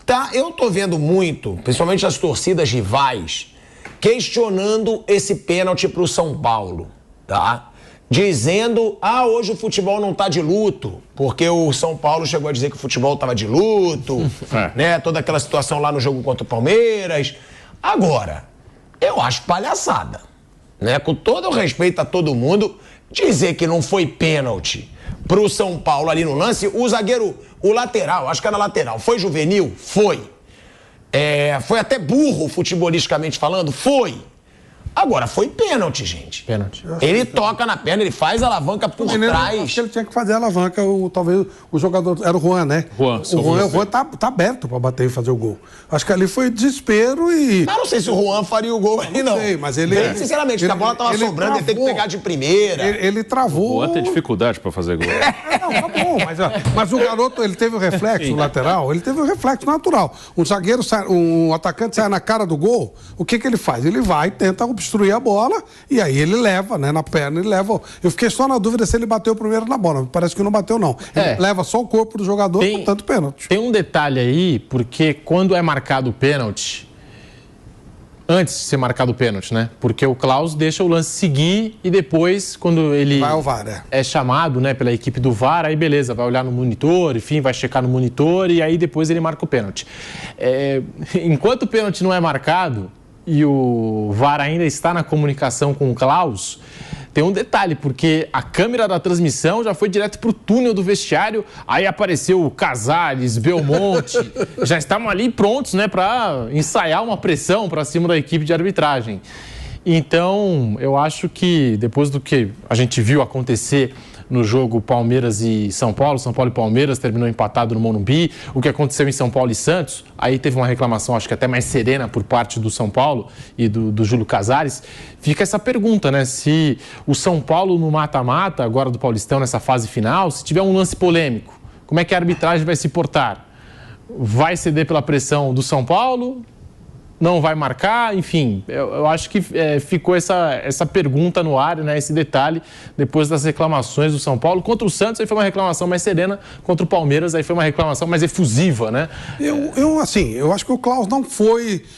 Tá, eu tô vendo muito, principalmente as torcidas rivais, questionando esse pênalti pro São Paulo, tá? Dizendo, hoje o futebol não tá de luto, porque o São Paulo chegou a dizer que o futebol tava de luto, né? Toda aquela situação lá no jogo contra o Palmeiras. Agora, eu acho palhaçada, né? Com todo o respeito a todo mundo, dizer que não foi pênalti pro São Paulo ali no lance, o zagueiro, o lateral, acho que era lateral, foi juvenil? Foi. Foi até burro, futebolisticamente falando? Foi. Agora, foi pênalti, gente. Pênalti. Ele toca na perna, ele faz a alavanca por trás. Acho que ele tinha que fazer a alavanca, talvez o jogador... Era o Juan, né? Juan. O Juan tá aberto pra bater e fazer o gol. Acho que ali foi desespero e... Mas não sei se o Juan faria o gol ali, não. Não sei, mas ele... Bem, sinceramente, porque a bola tava sobrando, ele tem que pegar de primeira. Ele travou... O Juan tem dificuldade pra fazer gol. Não, tá bom, mas o garoto, ele teve o reflexo lateral, ele teve o reflexo natural. Um zagueiro, um atacante sai na cara do gol, o que ele faz? Ele vai, tenta obstruir a bola, e aí ele leva, né, na perna, ele leva. Eu fiquei só na dúvida se ele bateu primeiro na bola, parece que não bateu, não. Ele leva só o corpo do jogador, portanto, pênalti. Tem um detalhe aí, porque quando é marcado o pênalti, antes de ser marcado o pênalti, né? Porque o Klaus deixa o lance seguir e depois, quando ele vai ao VAR, é chamado, né, pela equipe do VAR, aí beleza, vai olhar no monitor, enfim, vai checar no monitor e aí depois ele marca o pênalti. Enquanto o pênalti não é marcado e o VAR ainda está na comunicação com o Klaus, tem um detalhe, porque a câmera da transmissão já foi direto para o túnel do vestiário, aí apareceu o Casares, Belmonte, já estavam ali prontos, né, para ensaiar uma pressão para cima da equipe de arbitragem. Então, eu acho que depois do que a gente viu acontecer no jogo Palmeiras e São Paulo e Palmeiras terminou empatado no Morumbi, o que aconteceu em São Paulo e Santos, aí teve uma reclamação, acho que até mais serena por parte do São Paulo e do Júlio Casares. Fica essa pergunta, né, se o São Paulo no mata-mata, agora do Paulistão, nessa fase final, se tiver um lance polêmico, como é que a arbitragem vai se portar? Vai ceder pela pressão do São Paulo? Não vai marcar? Enfim, eu acho que ficou essa pergunta no ar, né, esse detalhe, depois das reclamações do São Paulo. Contra o Santos, aí foi uma reclamação mais serena, contra o Palmeiras, aí foi uma reclamação mais efusiva, né? Eu acho que o Klaus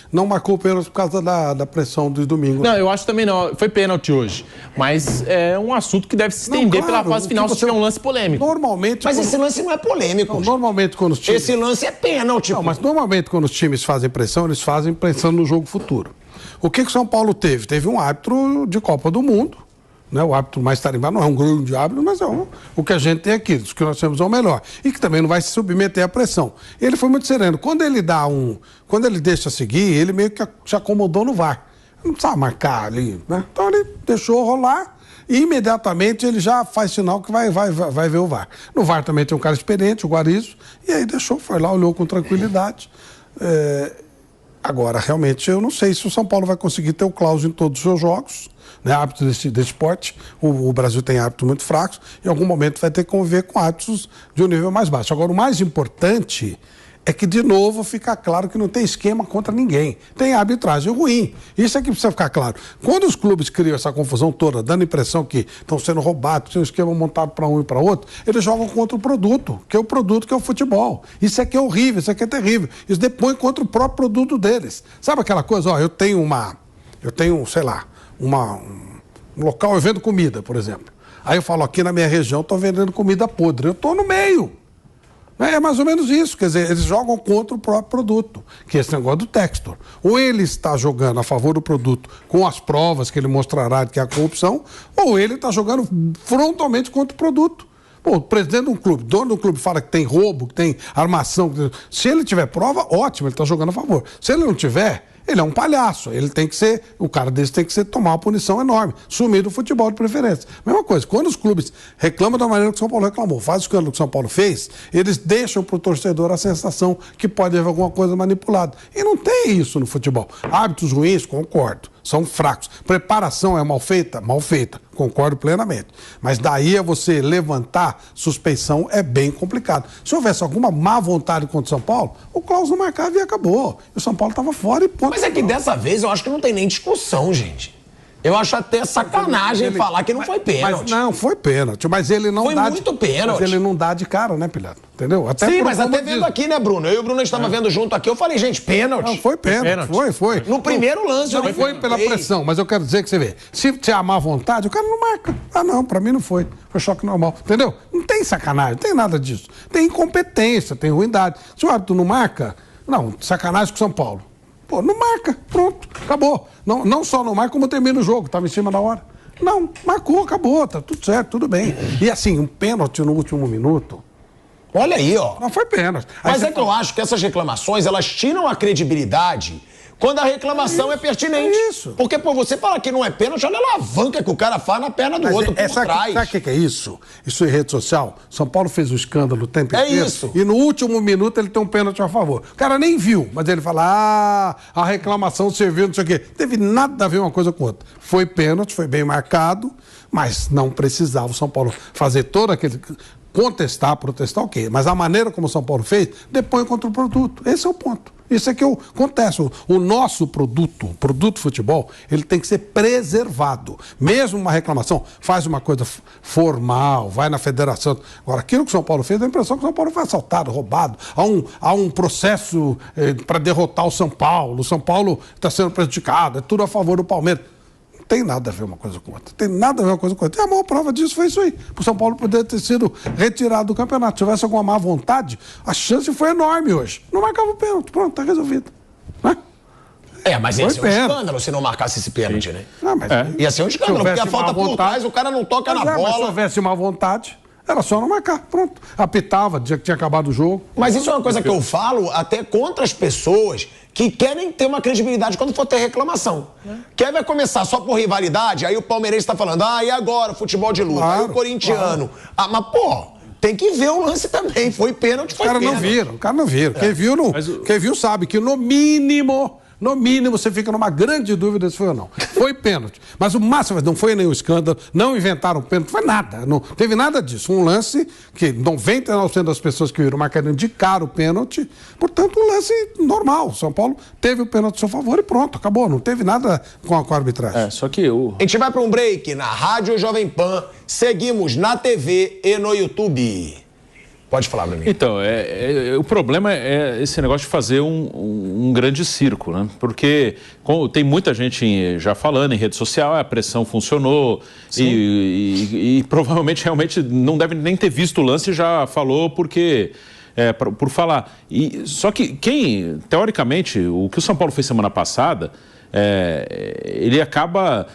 não marcou o pênalti por causa da pressão do domingo. Não, eu acho também não, foi pênalti hoje, mas é um assunto que deve se estender pela fase final se tiver um lance polêmico. Normalmente... Mas esse lance não é polêmico. Não, normalmente quando os times... Esse lance é pênalti. Não, mas normalmente quando os times fazem pressão, eles fazem pensando no jogo futuro. O que o São Paulo teve? Teve um árbitro de Copa do Mundo, né? O árbitro mais tarimbado, não é um grande árbitro, mas é o que a gente tem aqui, dos que nós temos é o melhor. E que também não vai se submeter à pressão. Ele foi muito sereno. Quando ele deixa seguir, ele meio que se acomodou no VAR. Não precisava marcar ali, né? Então ele deixou rolar e imediatamente ele já faz sinal que vai ver o VAR. No VAR também tem um cara experiente, o Guarizo, e aí deixou, foi lá, olhou com tranquilidade. Agora, realmente, eu não sei se o São Paulo vai conseguir ter o Klaus em todos os seus jogos, né? Árbitros desse esporte. O Brasil tem árbitros muito fracos. Em algum momento vai ter que conviver com árbitros de um nível mais baixo. Agora, o mais importante é que, de novo, fica claro que não tem esquema contra ninguém. Tem arbitragem ruim. Isso é que precisa ficar claro. Quando os clubes criam essa confusão toda, dando a impressão que estão sendo roubados, tem um esquema montado para um e para outro, eles jogam contra o produto, que é o futebol. Isso aqui é horrível, isso aqui é terrível. Isso depõe contra o próprio produto deles. Sabe aquela coisa, eu tenho, sei lá, um local, eu vendo comida, por exemplo. Aí eu falo, aqui na minha região estou vendendo comida podre. Eu estou no meio. É mais ou menos isso, quer dizer, eles jogam contra o próprio produto, que é esse negócio do Textor. Ou ele está jogando a favor do produto com as provas que ele mostrará de que é a corrupção, ou ele está jogando frontalmente contra o produto. Pô, o presidente de um clube, dono do clube fala que tem roubo, que tem armação. Se ele tiver prova, ótimo, ele está jogando a favor. Se ele não tiver, ele é um palhaço. Ele tem que ser, o cara desse tem que tomar uma punição enorme. Sumir do futebol de preferência. Mesma coisa, quando os clubes reclamam da maneira que o São Paulo reclamou, faz o escândalo que o São Paulo fez, eles deixam para o torcedor a sensação que pode haver alguma coisa manipulada. E não tem isso no futebol. Hábitos ruins, concordo, são fracos. Preparação é mal feita? Mal feita. Concordo plenamente. Mas daí a você levantar suspeição é bem complicado. Se houvesse alguma má vontade contra o São Paulo, o Klaus não marcava e acabou. E o São Paulo estava fora e ponto. Mas é que dessa vez eu acho que não tem nem discussão, gente. Eu acho até sacanagem falar que não foi pênalti. Mas não, foi pênalti. Mas ele não dá. Foi muito pênalti. Mas ele não dá de cara, né, Pilhado? Entendeu? Sim, mas até vendo aqui, né, Bruno? Eu e o Bruno estava vendo junto aqui. Eu falei, gente, pênalti. Não, foi pênalti. Foi. No primeiro lance, não foi pela pressão, mas eu quero dizer que você vê. Se você amar à vontade, o cara não marca. Ah, não, pra mim não foi. Foi choque normal. Entendeu? Não tem sacanagem, não tem nada disso. Tem incompetência, tem ruindade. Se o árbitro não marca, não, sacanagem com o São Paulo. Pô, não marca, pronto, acabou. Não só não marca, como termina o jogo, estava em cima da hora. Não, marcou, acabou, tá tudo certo, tudo bem. E assim, um pênalti no último minuto. Olha aí, ó. Não foi pênalti. Mas é que eu acho que essas reclamações, elas tiram a credibilidade quando a reclamação é pertinente. Isso. Porque, pô, você fala que não é pênalti, olha a alavanca que o cara faz na perna do outro por trás. Sabe o que é isso? Isso em rede social. São Paulo fez um escândalo o tempo inteiro. É isso. E no último minuto ele tem um pênalti a favor. O cara nem viu, mas ele fala, a reclamação serviu, não sei o quê. Teve nada a ver uma coisa com outra. Foi pênalti, foi bem marcado, mas não precisava o São Paulo fazer todo aquele... protestar, ok. Mas a maneira como o São Paulo fez, depõe contra o produto. Esse é o ponto. Isso é que acontece. O nosso produto, o produto futebol, ele tem que ser preservado. Mesmo uma reclamação, faz uma coisa formal, vai na federação. Agora, aquilo que o São Paulo fez, dá a impressão que o São Paulo foi assaltado, roubado. Há um processo para derrotar o São Paulo. O São Paulo está sendo prejudicado, é tudo a favor do Palmeiras. Tem nada a ver uma coisa com outra. Tem nada a ver uma coisa com outra. E a maior prova disso foi isso aí. O São Paulo poderia ter sido retirado do campeonato. Se tivesse alguma má vontade, a chance foi enorme hoje. Não marcava o pênalti. Pronto, tá resolvido. Né? Mas ia ser um escândalo se não marcasse esse pênalti, né? Não, mas ia ser um escândalo, porque a falta por trás, o cara não toca na bola. Mas se houvesse má vontade, era só não marcar. Pronto. Apitava, dizia que tinha acabado o jogo. Mas isso é uma coisa que eu falo até contra as pessoas que querem ter uma credibilidade quando for ter reclamação. Quer vai começar só por rivalidade, aí o palmeirense está falando, e agora, futebol de luta, aí o corintiano. Claro. Mas, pô, tem que ver o lance também. Foi pênalti, foi pênalti. O cara não viram. Quem viu sabe que no mínimo você fica numa grande dúvida se foi ou não. Foi pênalti. Mas o máximo, não foi nenhum escândalo, não inventaram pênalti, foi nada. Não teve nada disso. Um lance que 99% das pessoas que viram marcaram de cara o pênalti, portanto, um lance normal. O São Paulo teve o pênalti a seu favor e pronto, acabou. Não teve nada com a arbitragem. Só que A gente vai para um break na Rádio Jovem Pan, seguimos na TV e no YouTube. Pode falar pra mim. Então, o problema é esse negócio de fazer um grande circo, né? Porque tem muita gente já falando em rede social, a pressão funcionou e provavelmente realmente não deve nem ter visto o lance e já falou porque... por falar. Só que teoricamente, o que o São Paulo fez semana passada... ele acaba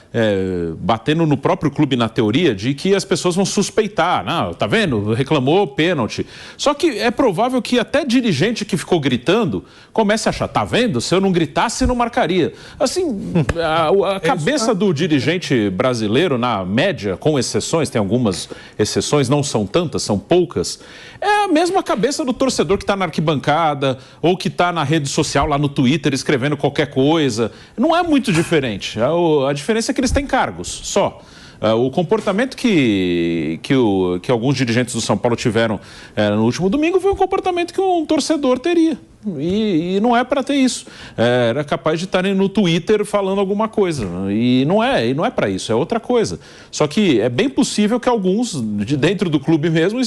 batendo no próprio clube na teoria de que as pessoas vão suspeitar. Não, tá vendo? Reclamou pênalti. Só que é provável que até dirigente que ficou gritando comece a achar, tá vendo? Se eu não gritasse, não marcaria. Assim, a cabeça do dirigente brasileiro, na média, com exceções, tem algumas exceções, não são tantas, são poucas, é a mesma cabeça do torcedor que está na arquibancada ou que está na rede social, lá no Twitter, escrevendo qualquer coisa. Não é muito diferente. A diferença é que eles têm cargos, só. O comportamento que alguns dirigentes do São Paulo tiveram no último domingo foi um comportamento que um torcedor teria. E não é para ter isso. Era capaz de estarem no Twitter falando alguma coisa. E não é para isso, é outra coisa. Só que é bem possível que alguns de dentro do clube mesmo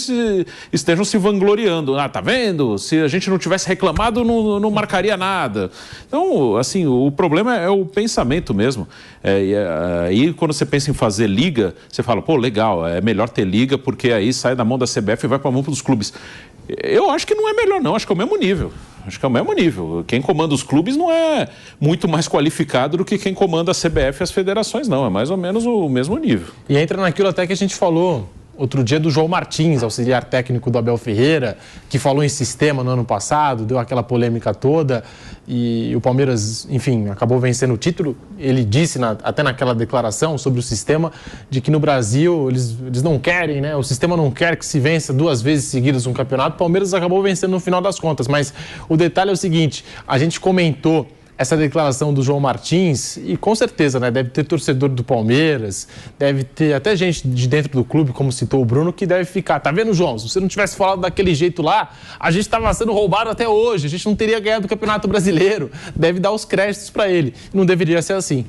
estejam se vangloriando. Tá vendo? Se a gente não tivesse reclamado, não marcaria nada. Então, assim, o problema é o pensamento mesmo. Aí, quando você pensa em fazer liga, você fala, pô, legal, é melhor ter liga, porque aí sai da mão da CBF e vai para a mão dos clubes. Eu acho que não é melhor, não. Acho que é o mesmo nível. Quem comanda os clubes não é muito mais qualificado do que quem comanda a CBF e as federações, não. É mais ou menos o mesmo nível. E entra naquilo até que a gente falou outro dia do João Martins, auxiliar técnico do Abel Ferreira, que falou em sistema no ano passado, deu aquela polêmica toda e o Palmeiras, enfim, acabou vencendo o título. Ele disse, até naquela declaração sobre o sistema, de que no Brasil eles não querem, né? O sistema não quer que se vença 2 vezes seguidas um campeonato. O Palmeiras acabou vencendo no final das contas, mas o detalhe é o seguinte, a gente comentou essa declaração do João Martins e com certeza, né, deve ter torcedor do Palmeiras, deve ter até gente de dentro do clube, como citou o Bruno, que deve ficar, tá vendo, João? Se você não tivesse falado daquele jeito lá, a gente estava sendo roubado até hoje, a gente não teria ganhado o Campeonato Brasileiro. Deve dar os créditos para ele. Não deveria ser assim.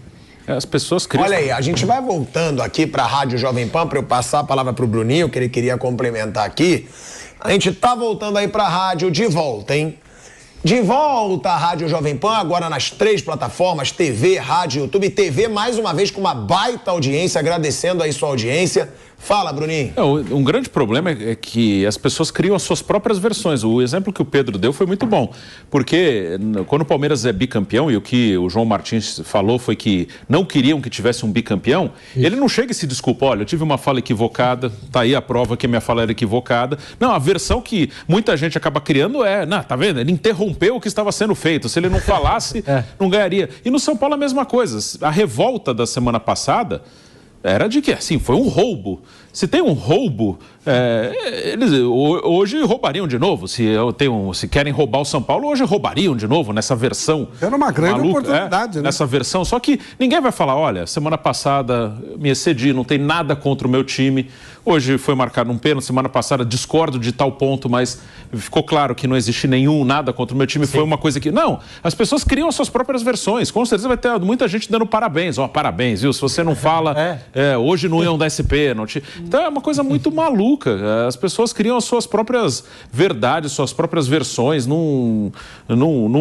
As pessoas criam... Olha aí, a gente vai voltando aqui para a Rádio Jovem Pan, para eu passar a palavra para o Bruninho, que ele queria complementar aqui. A gente tá voltando aí para a rádio de volta, hein? De volta à Rádio Jovem Pan, agora nas 3 plataformas, TV, Rádio, YouTube. TV, mais uma vez, com uma baita audiência, agradecendo aí sua audiência. Fala, Bruninho. Um grande problema é que as pessoas criam as suas próprias versões. O exemplo que o Pedro deu foi muito bom, porque quando o Palmeiras é bicampeão, e o que o João Martins falou foi que não queriam que tivesse um bicampeão, ele não chega e se desculpa, olha, eu tive uma fala equivocada, tá aí a prova que a minha fala era equivocada. Não, a versão que muita gente acaba criando tá vendo? Ele interrompeu o que estava sendo feito. Se ele não falasse, não ganharia. E no São Paulo a mesma coisa. A revolta da semana passada era de que, assim, foi um roubo. Se tem um roubo, eles hoje roubariam de novo. Se querem roubar o São Paulo, hoje roubariam de novo nessa versão. Era uma grande oportunidade, né? Nessa versão. Só que ninguém vai falar, olha, semana passada me excedi, não tem nada contra o meu time. Hoje foi marcado um pênalti, semana passada discordo de tal ponto, mas ficou claro que não existe nada contra o meu time. Sim. Foi uma coisa que... Não, as pessoas criam as suas próprias versões. Com certeza vai ter muita gente dando parabéns. Parabéns, viu? Se você não fala, hoje não iam dar esse pênalti. Então é uma coisa muito maluca. As pessoas criam as suas próprias verdades, suas próprias versões, não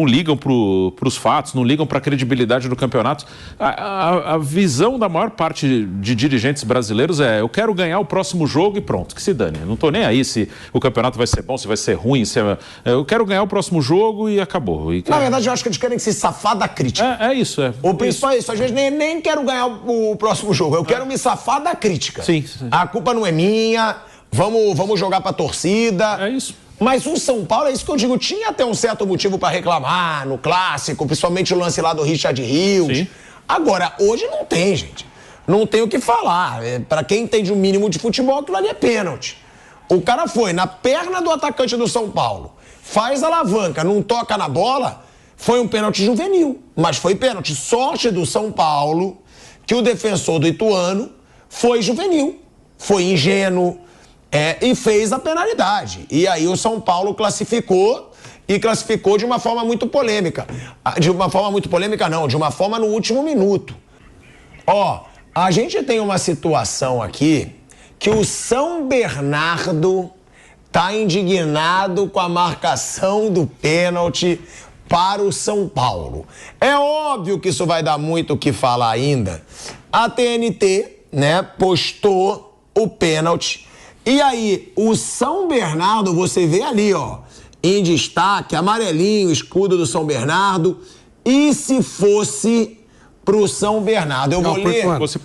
ligam para os fatos, não ligam para a credibilidade do campeonato. A visão da maior parte de dirigentes brasileiros eu quero ganhar o próximo jogo e pronto, que se dane. Eu não estou nem aí se o campeonato vai ser bom, se vai ser ruim, eu quero ganhar o próximo jogo e acabou. Na verdade, eu acho que eles querem se safar da crítica. É isso. O principal é isso. Às vezes nem quero ganhar o próximo jogo, eu quero me safar da crítica. Sim. A culpa não é minha, vamos jogar pra torcida. É isso. Mas o São Paulo, é isso que eu digo, tinha até um certo motivo pra reclamar no clássico, principalmente o lance lá do Richard Rios. Sim. Agora, hoje não tem, gente. Não tem o que falar. Pra quem entende o mínimo de futebol, aquilo ali é pênalti. O cara foi na perna do atacante do São Paulo, faz a alavanca, não toca na bola, foi um pênalti juvenil, mas foi pênalti. Sorte do São Paulo que o defensor do Ituano foi juvenil, foi ingênuo e fez a penalidade. E aí o São Paulo classificou de uma forma muito polêmica. De uma forma muito polêmica não, de uma forma no último minuto. A gente tem uma situação aqui que o São Bernardo tá indignado com a marcação do pênalti para o São Paulo. É óbvio que isso vai dar muito o que falar ainda. A TNT, postou o pênalti. E aí, o São Bernardo, você vê ali, em destaque, amarelinho, escudo do São Bernardo. E se fosse pro São Bernardo? Eu vou ler. Se fosse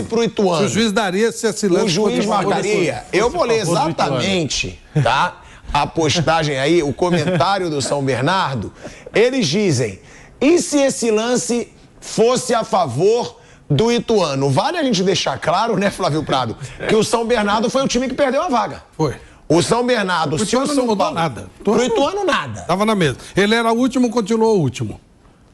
pro Ituano. Se o juiz daria esse lance. O juiz marcaria. Eu vou ler exatamente, tá? A postagem aí, o comentário do São Bernardo. Eles dizem: e se esse lance fosse a favor do Ituano? Vale a gente deixar claro, né, Flávio Prado, que o São Bernardo foi o time que perdeu a vaga. Foi. O São Bernardo, se o São Paulo... nada. Pro Ituano, nada. Tava na mesa. Ele era o último, continuou o último.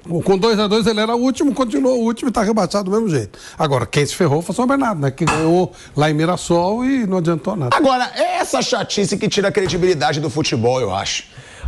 Com 2-2 ele era o último, continuou o último e tá rebaixado do mesmo jeito. Agora, quem se ferrou foi o São Bernardo, né? Que ganhou lá em Mirassol e não adiantou nada. Agora, é essa chatice que tira a credibilidade do futebol, eu acho.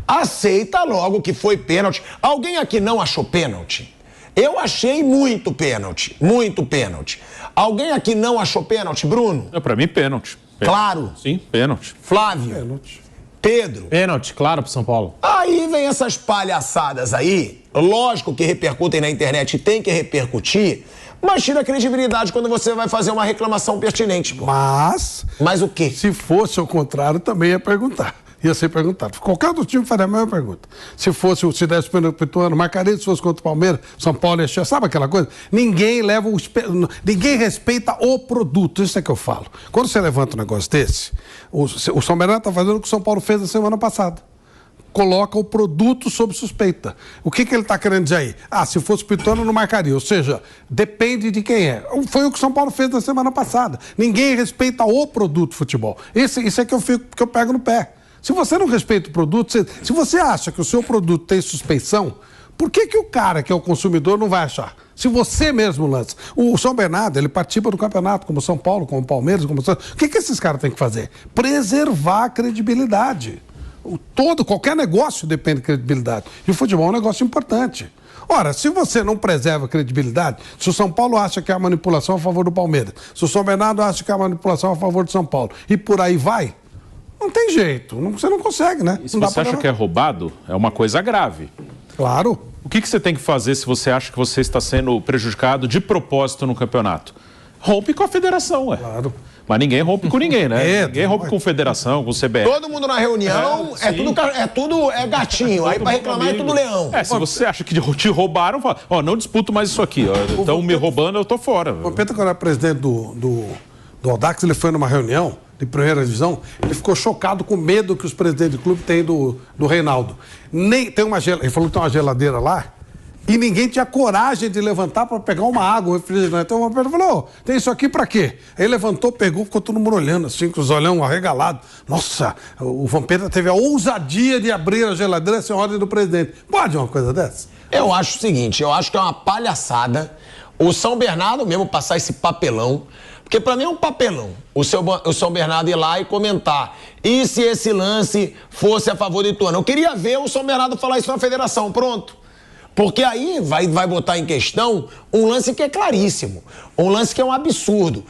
Aceita logo que foi pênalti. Alguém aqui não achou pênalti? Eu achei muito pênalti. Muito pênalti. Alguém aqui não achou pênalti, Bruno? Pra mim, pênalti. Claro. Sim, pênalti. Flávio. Pênalti. Pedro. Pênalti, claro, pro São Paulo. Aí vem essas palhaçadas aí, lógico que repercutem na internet, tem que repercutir, mas tira a credibilidade quando você vai fazer uma reclamação pertinente, pô. Mas o quê? Se fosse ao contrário, também ia perguntar. Ia ser perguntado. Qualquer outro time faria a mesma pergunta. Se desse pênalti pro Ituano, marcaria se fosse contra o Palmeiras, São Paulo ia achar. Sabe aquela coisa? Ninguém respeita o produto. Isso é que eu falo. Quando você levanta um negócio desse, o São Bernardo tá fazendo o que o São Paulo fez na semana passada. Coloca o produto sob suspeita. O que ele está querendo dizer aí? Se fosse pro Ituano, não marcaria. Ou seja, depende de quem é. Foi o que o São Paulo fez na semana passada. Ninguém respeita o produto futebol. Isso é que eu pego no pé. Se você não respeita o produto, se você acha que o seu produto tem suspeição, por que o cara que é o consumidor não vai achar? Se você mesmo lança. O São Bernardo, ele participa do campeonato, como São Paulo, como Palmeiras, como... O que esses caras têm que fazer? Preservar a credibilidade. Qualquer negócio depende de credibilidade. E o futebol é um negócio importante. Ora, se você não preserva a credibilidade, se o São Paulo acha que é a manipulação a favor do Palmeiras, se o São Bernardo acha que é a manipulação a favor do São Paulo, e por aí vai, não tem jeito. Você não consegue, né? E se você acha que é roubado, é uma coisa grave. Claro. O que você tem que fazer se você acha que você está sendo prejudicado de propósito no campeonato? Rompe com a federação, ué. Claro. Mas ninguém rompe com ninguém, né? Ninguém rompe com federação, com CBF. Todo mundo na reunião, tudo gatinho. Aí pra reclamar é tudo leão. Se você acha que te roubaram, fala, não disputo mais isso aqui. Estão me roubando, eu tô fora. O Vampeta, quando era presidente do Audax, ele foi numa reunião de primeira divisão, ele ficou chocado com o medo que os presidentes do clube têm do Reinaldo. Ele falou que tem uma geladeira lá, e ninguém tinha coragem de levantar para pegar uma água, um refrigerante. Então o Vampeta falou, tem isso aqui para quê? Aí levantou, pegou, ficou todo mundo olhando assim, com os olhão arregalados. Nossa, o Vampeta teve a ousadia de abrir a geladeira sem ordem do presidente. Pode uma coisa dessa? Eu acho o seguinte, eu acho que é uma palhaçada o São Bernardo mesmo passar esse papelão, porque para mim é um papelão o São Bernardo ir lá e comentar. E se esse lance fosse a favor do Ituano? Eu queria ver o São Bernardo falar isso na federação, pronto. Porque aí vai botar em questão um lance que é claríssimo, um lance que é um absurdo.